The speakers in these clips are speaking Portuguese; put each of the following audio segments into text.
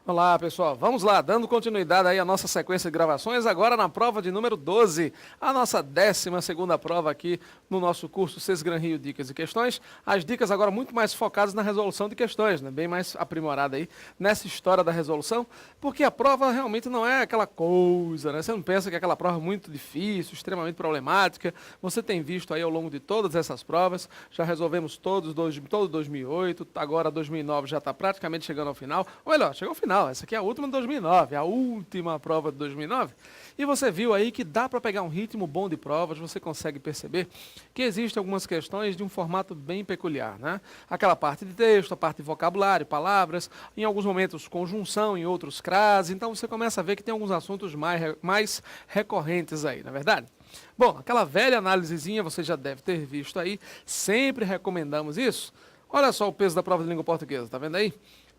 Olá, pessoal. Vamos lá, dando continuidade aí à nossa sequência de gravações, agora na prova de número 12, a nossa 12ª prova aqui no nosso curso Sesgran Rio Dicas e Questões. As dicas agora muito mais focadas na resolução de questões, né? Bem mais aprimorada aí nessa história da resolução, porque a prova realmente não é aquela coisa, né? Você não pensa que é aquela prova muito difícil, extremamente problemática. Você tem visto aí ao longo de todas essas provas, já resolvemos todo 2008, agora 2009 já está praticamente chegando ao final, ou melhor, chegou ao final. Essa aqui é a última de 2009, a última prova de 2009. E você viu aí que dá para pegar um ritmo bom de provas, você consegue perceber que existem algumas questões de um formato bem peculiar, né? Aquela parte de texto, a parte de vocabulário, palavras, em alguns momentos conjunção, em outros crase. Então você começa a ver que tem alguns assuntos mais recorrentes aí, não é verdade? Bom, aquela velha análisezinha você já deve ter visto aí, sempre recomendamos isso. Olha só o peso da prova de língua portuguesa, tá vendo aí?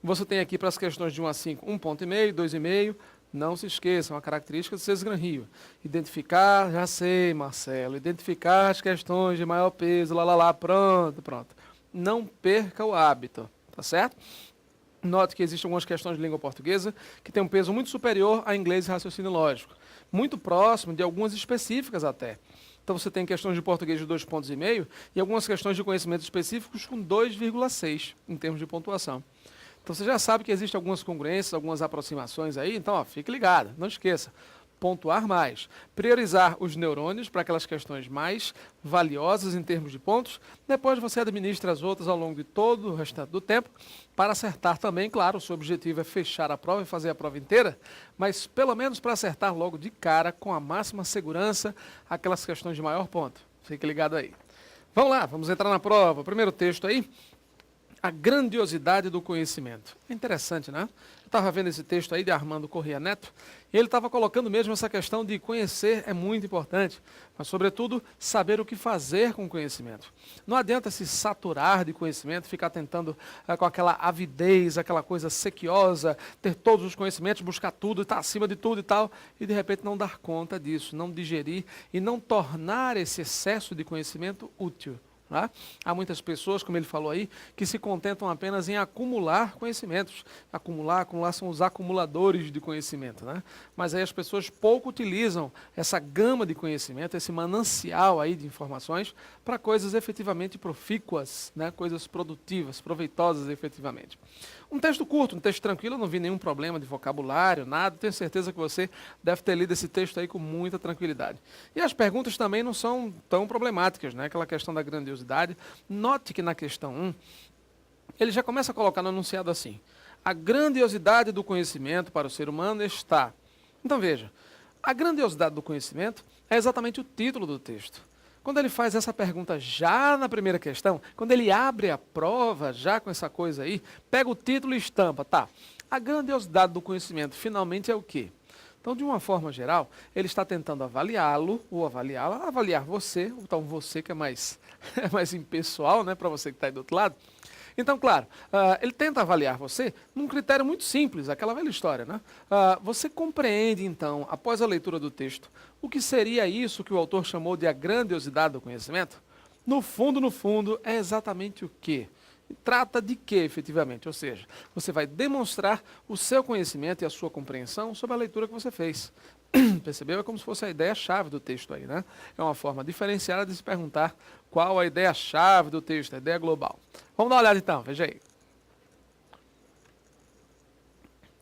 Você tem aqui para as questões de 1 a 5, 1,5, 2,5. Não se esqueça, uma característica do Sesgran Rio. Identificar, já sei, Marcelo, identificar as questões de maior peso, pronto. Não perca o hábito, tá certo? Note que existem algumas questões de língua portuguesa que têm um peso muito superior a inglês e raciocínio lógico. Muito próximo de algumas específicas até. Então você tem questões de português de 2,5 pontos e algumas questões de conhecimentos específicos com 2,6 em termos de pontuação. Então você já sabe que existem algumas congruências, algumas aproximações aí, então ó, fique ligado, não esqueça. Pontuar mais, priorizar os neurônios para aquelas questões mais valiosas em termos de pontos, depois você administra as outras ao longo de todo o restante do tempo, para acertar também, claro, o seu objetivo é fechar a prova e fazer a prova inteira, mas pelo menos para acertar logo de cara, com a máxima segurança, aquelas questões de maior ponto. Fique ligado aí. Vamos lá, vamos entrar na prova. Primeiro texto aí. A grandiosidade do conhecimento. É interessante, né? Eu estava vendo esse texto aí de Armando Corrêa Neto, e ele estava colocando mesmo essa questão de conhecer é muito importante, mas, sobretudo, saber o que fazer com o conhecimento. Não adianta se saturar de conhecimento, ficar tentando com aquela avidez, aquela coisa sequiosa, ter todos os conhecimentos, buscar tudo, estar acima de tudo e tal, e de repente não dar conta disso, não digerir e não tornar esse excesso de conhecimento útil. Tá? Há muitas pessoas, como ele falou aí, que se contentam apenas em acumular conhecimentos. Acumular são os acumuladores de conhecimento. Né? Mas aí as pessoas pouco utilizam essa gama de conhecimento, esse manancial aí de informações, para coisas efetivamente profícuas, né? Coisas produtivas, proveitosas efetivamente. Um texto curto, um texto tranquilo, eu não vi nenhum problema de vocabulário, nada. Tenho certeza que você deve ter lido esse texto aí com muita tranquilidade. E as perguntas também não são tão problemáticas, né? Aquela questão da grandiosidade. Note que na questão 1, ele já começa a colocar no enunciado assim: a grandiosidade do conhecimento para o ser humano está. Então veja, a grandiosidade do conhecimento é exatamente o título do texto. Quando ele faz essa pergunta já na primeira questão, quando ele abre a prova já com essa coisa aí, pega o título e estampa, tá? A grandiosidade do conhecimento finalmente é o quê? Então, de uma forma geral, ele está tentando avaliá-lo ou avaliá-la, avaliar você, então você que é mais, é mais impessoal, né, para você que está aí do outro lado. Então, claro, ele tenta avaliar você num critério muito simples, aquela velha história, né? Você compreende, então, após a leitura do texto, o que seria isso que o autor chamou de a grandiosidade do conhecimento? No fundo, é exatamente o quê? Trata de quê, efetivamente? Ou seja, você vai demonstrar o seu conhecimento e a sua compreensão sobre a leitura que você fez. Percebeu? É como se fosse a ideia-chave do texto aí, né? É uma forma diferenciada de se perguntar qual a ideia-chave do texto, a ideia global. Vamos dar uma olhada então, veja aí.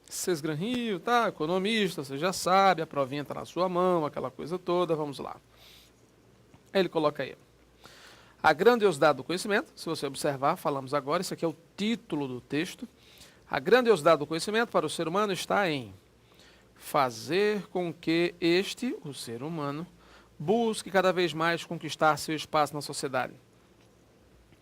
Sesgran Rio, tá? Economista, você já sabe, a provinha está na sua mão, aquela coisa toda, vamos lá. Ele coloca aí. A grandiosidade do conhecimento, se você observar, falamos agora, isso aqui é o título do texto. A grandiosidade do conhecimento para o ser humano está em fazer com que este, o ser humano, busque cada vez mais conquistar seu espaço na sociedade.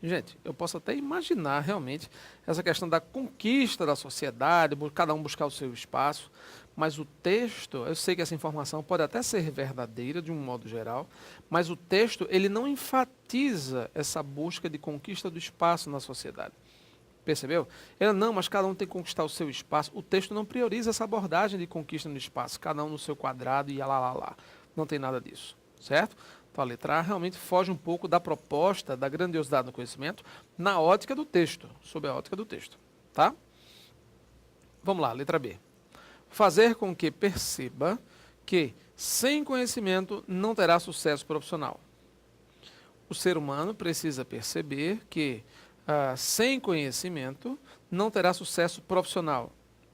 Gente, eu posso até imaginar realmente essa questão da conquista da sociedade, cada um buscar o seu espaço, mas o texto, eu sei que essa informação pode até ser verdadeira de um modo geral, mas o texto ele não enfatiza essa busca de conquista do espaço na sociedade. Percebeu? Ele não, mas cada um tem que conquistar o seu espaço. O texto não prioriza essa abordagem de conquista no espaço, cada um no seu quadrado e lá. Não tem nada disso, certo? Então a letra A realmente foge um pouco da proposta da grandiosidade do conhecimento na ótica do texto, sob a ótica do texto, tá? Vamos lá, letra B. Fazer com que perceba que sem conhecimento não terá sucesso profissional. O ser humano precisa perceber que sem conhecimento não terá sucesso profissional.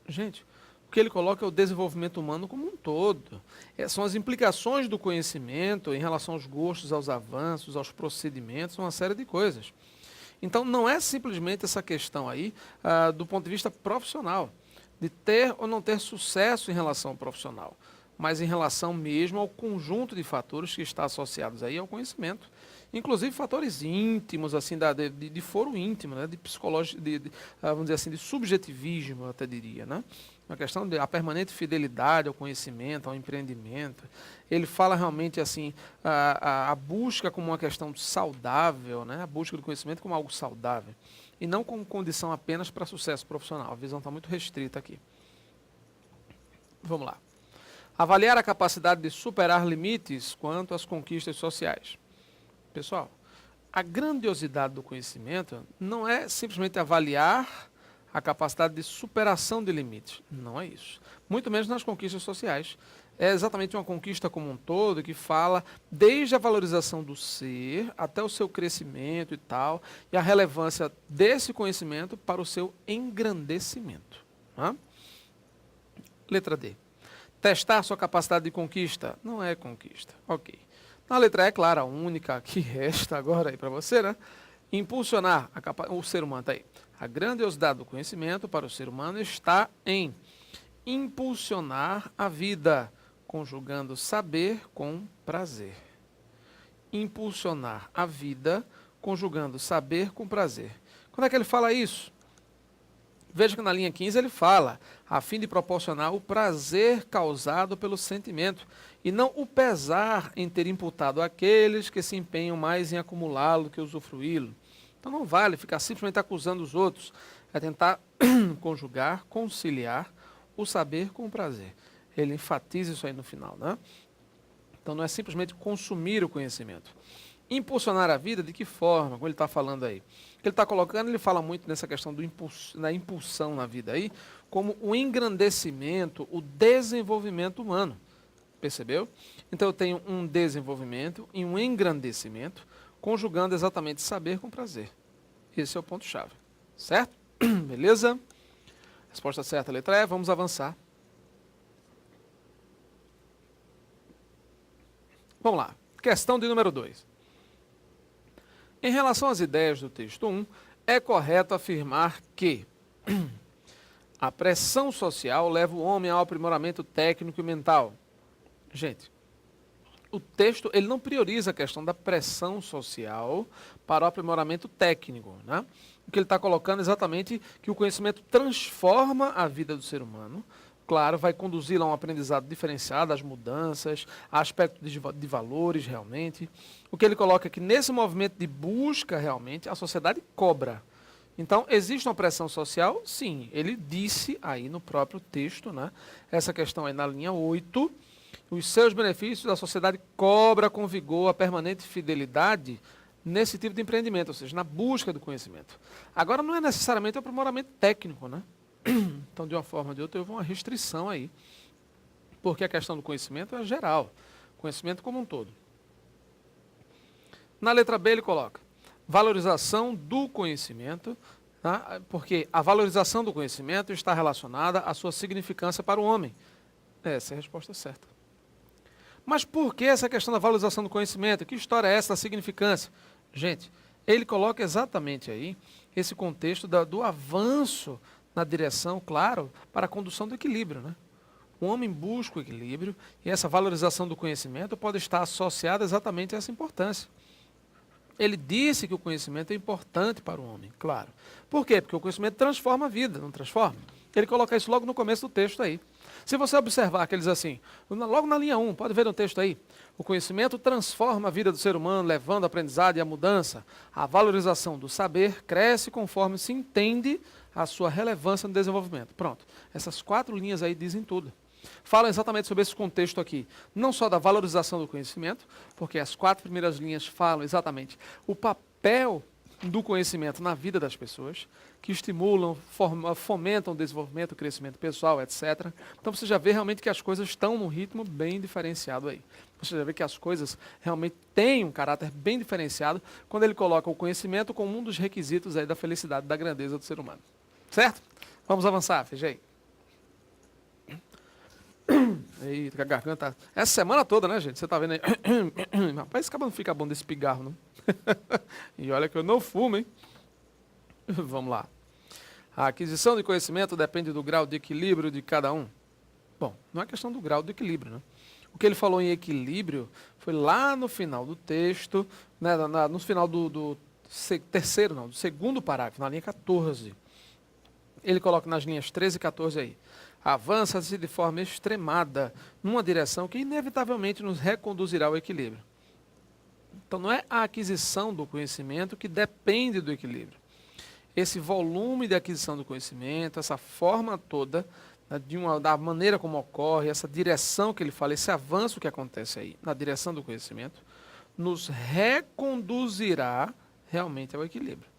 Gente, o que ele coloca é o desenvolvimento humano como um todo. São as implicações do conhecimento em relação aos gostos, aos avanços, aos procedimentos, uma série de coisas. Então, não é simplesmente essa questão aí do ponto de vista profissional, de ter ou não ter sucesso em relação ao profissional, mas em relação mesmo ao conjunto de fatores que está associados aí ao conhecimento. Inclusive fatores íntimos, assim, de foro íntimo, né, de psicológico, vamos dizer assim, de subjetivismo, eu até diria, né? Uma questão da permanente fidelidade ao conhecimento, ao empreendimento. Ele fala realmente assim, a busca como uma questão saudável, né? A busca do conhecimento como algo saudável. E não como condição apenas para sucesso profissional. A visão está muito restrita aqui. Vamos lá. Avaliar a capacidade de superar limites quanto às conquistas sociais. Pessoal, a grandiosidade do conhecimento não é simplesmente avaliar a capacidade de superação de limites. Não é isso. Muito menos nas conquistas sociais. É exatamente uma conquista como um todo que fala desde a valorização do ser até o seu crescimento e tal, e a relevância desse conhecimento para o seu engrandecimento. Né? Letra D. Testar sua capacidade de conquista não é conquista. Ok. Na letra E, claro, a única que resta agora aí para você, né? Impulsionar o ser humano, tá aí. A grandiosidade do conhecimento para o ser humano está em impulsionar a vida, conjugando saber com prazer. Impulsionar a vida, conjugando saber com prazer. Quando é que ele fala isso? Veja que na linha 15 ele fala, a fim de proporcionar o prazer causado pelo sentimento, e não o pesar em ter imputado àqueles que se empenham mais em acumulá-lo que usufruí-lo. Então não vale ficar simplesmente acusando os outros, é tentar conjugar, conciliar o saber com o prazer. Ele enfatiza isso aí no final, né? Então não é simplesmente consumir o conhecimento. Impulsionar a vida, de que forma? Como ele está falando aí. O que ele está colocando, ele fala muito nessa questão da impulsão na vida aí, como o engrandecimento, o desenvolvimento humano. Percebeu? Então eu tenho um desenvolvimento e um engrandecimento, conjugando exatamente saber com prazer. Esse é o ponto-chave. Certo? Beleza? Resposta certa, letra E. Vamos avançar. Vamos lá. Questão de número 2. Em relação às ideias do texto 1, é correto afirmar que a pressão social leva o homem ao aprimoramento técnico e mental. Gente, o texto ele não prioriza a questão da pressão social para o aprimoramento técnico, né? O que ele está colocando é exatamente que o conhecimento transforma a vida do ser humano. Claro, vai conduzi-lo a um aprendizado diferenciado, às mudanças, a aspectos de valores realmente. O que ele coloca é que nesse movimento de busca realmente, a sociedade cobra. Então, existe uma pressão social? Sim, ele disse aí no próprio texto, né? Essa questão aí na linha 8, os seus benefícios, a sociedade cobra com vigor a permanente fidelidade nesse tipo de empreendimento, ou seja, na busca do conhecimento. Agora, não é necessariamente o aprimoramento técnico, né? Então, de uma forma ou de outra, houve uma restrição aí, porque a questão do conhecimento é geral, conhecimento como um todo. Na letra B ele coloca valorização do conhecimento, tá? Porque a valorização do conhecimento está relacionada à sua significância para o homem. Essa é a resposta certa. Mas por que essa questão da valorização do conhecimento? Que história é essa da significância? Gente, ele coloca exatamente aí esse contexto do avanço na direção, claro, para a condução do equilíbrio, né? O homem busca o equilíbrio e essa valorização do conhecimento pode estar associada exatamente a essa importância. Ele disse que o conhecimento é importante para o homem, claro. Por quê? Porque o conhecimento transforma a vida, não transforma? Ele coloca isso logo no começo do texto aí. Se você observar que ele diz assim, logo na linha 1, pode ver no texto aí, o conhecimento transforma a vida do ser humano, levando a aprendizado e a mudança. A valorização do saber cresce conforme se entende a sua relevância no desenvolvimento. Pronto. Essas 4 linhas aí dizem tudo. Falam exatamente sobre esse contexto aqui, não só da valorização do conhecimento, porque as 4 primeiras linhas falam exatamente o papel do conhecimento na vida das pessoas, que estimulam, fomentam o desenvolvimento, o crescimento pessoal, etc. Então você já vê realmente que as coisas estão num ritmo bem diferenciado aí. Você já vê que as coisas realmente têm um caráter bem diferenciado quando ele coloca o conhecimento como um dos requisitos aí da felicidade, da grandeza do ser humano. Certo? Vamos avançar, veja aí. Eita, a garganta. Essa semana toda, né, gente? Você tá vendo aí? Rapaz, esse cabelo não fica bom desse pigarro, não. E olha que eu não fumo, hein? Vamos lá. A aquisição de conhecimento depende do grau de equilíbrio de cada um. Bom, não é questão do grau de equilíbrio, né? O que ele falou em equilíbrio foi lá no final do texto, né, no final do segundo parágrafo, na linha 14. Ele coloca nas linhas 13 e 14 aí. Avança-se de forma extremada numa direção que inevitavelmente nos reconduzirá ao equilíbrio. Então não é a aquisição do conhecimento que depende do equilíbrio. Esse volume de aquisição do conhecimento, essa forma toda, né, da maneira como ocorre, essa direção que ele fala, esse avanço que acontece aí na direção do conhecimento, nos reconduzirá realmente ao equilíbrio.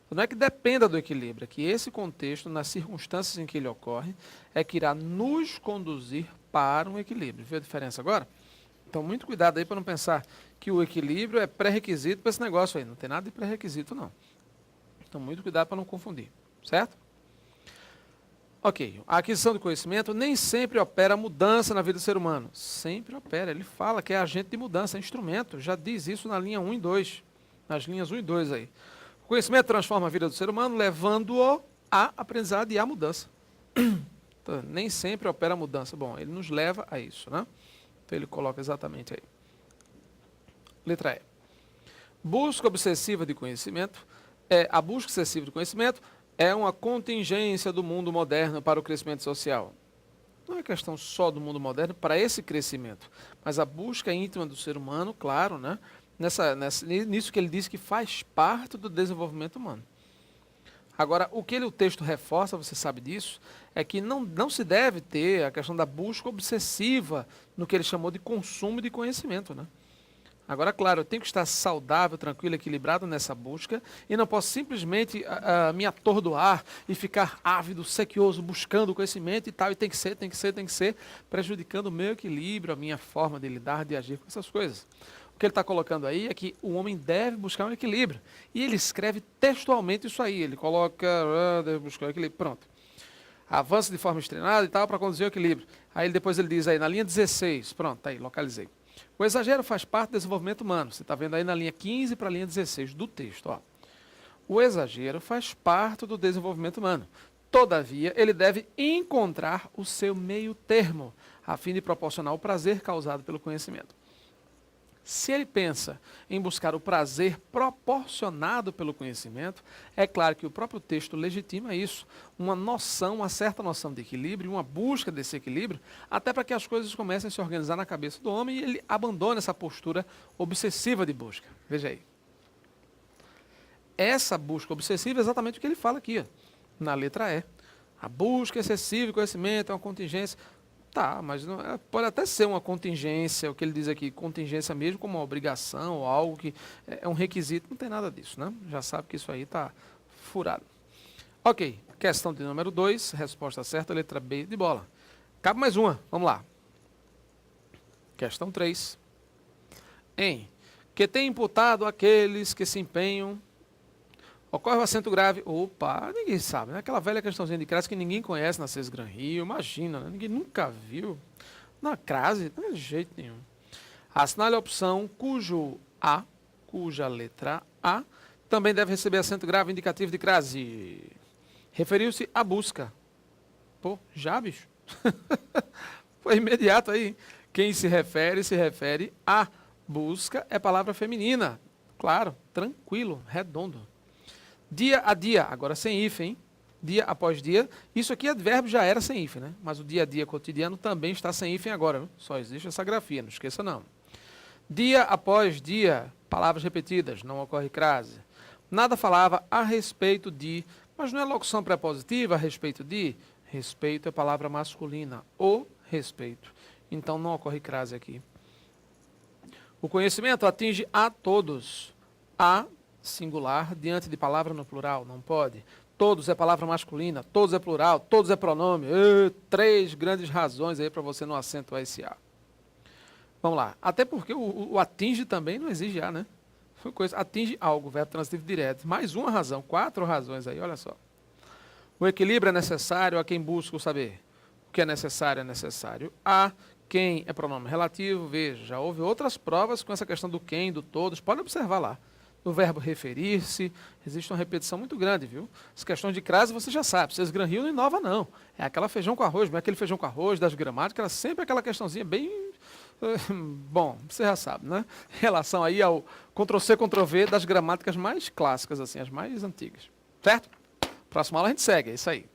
Não é que dependa do equilíbrio, é que esse contexto, nas circunstâncias em que ele ocorre, é que irá nos conduzir para um equilíbrio. Viu a diferença agora? Então, muito cuidado aí para não pensar que o equilíbrio é pré-requisito para esse negócio aí. Não tem nada de pré-requisito, não. Então, muito cuidado para não confundir, certo? Ok, a aquisição de conhecimento nem sempre opera mudança na vida do ser humano. Sempre opera. Ele fala que é agente de mudança, é instrumento. Já diz isso na linha 1 e 2. Nas linhas 1 e 2 aí. O conhecimento transforma a vida do ser humano, levando-o à aprendizado e à mudança. Então, nem sempre opera a mudança. Bom, ele nos leva a isso, né? Então ele coloca exatamente aí. Letra E. Busca obsessiva de conhecimento. A busca excessiva de conhecimento é uma contingência do mundo moderno para o crescimento social. Não é questão só do mundo moderno para esse crescimento, mas a busca íntima do ser humano, claro, né? Nisso que ele diz que faz parte do desenvolvimento humano. Agora, o texto reforça, você sabe disso, é que não se deve ter a questão da busca obsessiva no que ele chamou de consumo de conhecimento, né? Agora, claro, eu tenho que estar saudável, tranquilo, equilibrado nessa busca e não posso simplesmente me atordoar e ficar ávido, sequioso, buscando o conhecimento e tal, e tem que ser, prejudicando o meu equilíbrio, a minha forma de lidar, de agir com essas coisas. O que ele está colocando aí é que o homem deve buscar um equilíbrio. E ele escreve textualmente isso aí. Ele coloca, deve buscar um equilíbrio. Pronto. Avança de forma extremada e tal para conduzir o equilíbrio. Aí depois ele diz aí, na linha 16, pronto, tá aí, localizei. O exagero faz parte do desenvolvimento humano. Você está vendo aí na linha 15 para a linha 16 do texto. Ó. O exagero faz parte do desenvolvimento humano. Todavia, ele deve encontrar o seu meio termo, a fim de proporcionar o prazer causado pelo conhecimento. Se ele pensa em buscar o prazer proporcionado pelo conhecimento, é claro que o próprio texto legitima isso, uma certa noção de equilíbrio, uma busca desse equilíbrio, até para que as coisas comecem a se organizar na cabeça do homem e ele abandone essa postura obsessiva de busca. Veja aí. Essa busca obsessiva é exatamente o que ele fala aqui, ó, na letra E. A busca excessiva de conhecimento é uma contingência. Tá, mas não, pode até ser uma contingência, o que ele diz aqui, contingência mesmo como uma obrigação ou algo que é um requisito, não tem nada disso, né? Já sabe que isso aí está furado. Ok, questão de número 2, resposta certa, letra B de bola. Cabe mais uma, vamos lá. Questão 3. Que tem imputado aqueles que se empenham. Ocorre o acento grave. Opa, ninguém sabe, né? Aquela velha questãozinha de crase que ninguém conhece na CES Gran Rio, imagina, né? Ninguém nunca viu. Na crase, não é de jeito nenhum. Assinale a opção cuja letra A também deve receber acento grave indicativo de crase. Referiu-se à busca. Pô, já, bicho? Foi imediato aí. Quem se refere à busca, é palavra feminina. Claro, tranquilo, redondo. Dia a dia, agora sem hífen, hein? Dia após dia. Isso aqui, advérbio já era sem hífen, né? Mas o dia a dia cotidiano também está sem hífen agora, viu? Só existe essa grafia, não esqueça não. Dia após dia, palavras repetidas, não ocorre crase. Nada falava a respeito de, mas não é locução prepositiva a respeito de? Respeito é palavra masculina, o respeito. Então não ocorre crase aqui. O conhecimento atinge a todos. A singular diante de palavra no plural, não pode. Todos é palavra masculina, todos é plural, todos é pronome. Três grandes razões aí para você não acentuar esse A. Vamos lá. Até porque o atinge também não exige A, né? Atinge algo, verbo transitivo direto. Mais uma razão, 4 razões aí, olha só. O equilíbrio é necessário a quem busca o saber. O que é necessário a quem é pronome relativo. Veja, já houve outras provas com essa questão do quem, do todos. Pode observar lá. No verbo referir-se, existe uma repetição muito grande, viu? As questões de crase você já sabe. Vocês Gran Rio não inova, não. É aquela feijão com arroz, mas aquele feijão com arroz das gramáticas, era sempre aquela questãozinha bem... Bom, você já sabe, né? Em relação aí ao Ctrl+C, Ctrl+V das gramáticas mais clássicas, assim, as mais antigas. Certo? Próxima aula a gente segue, é isso aí.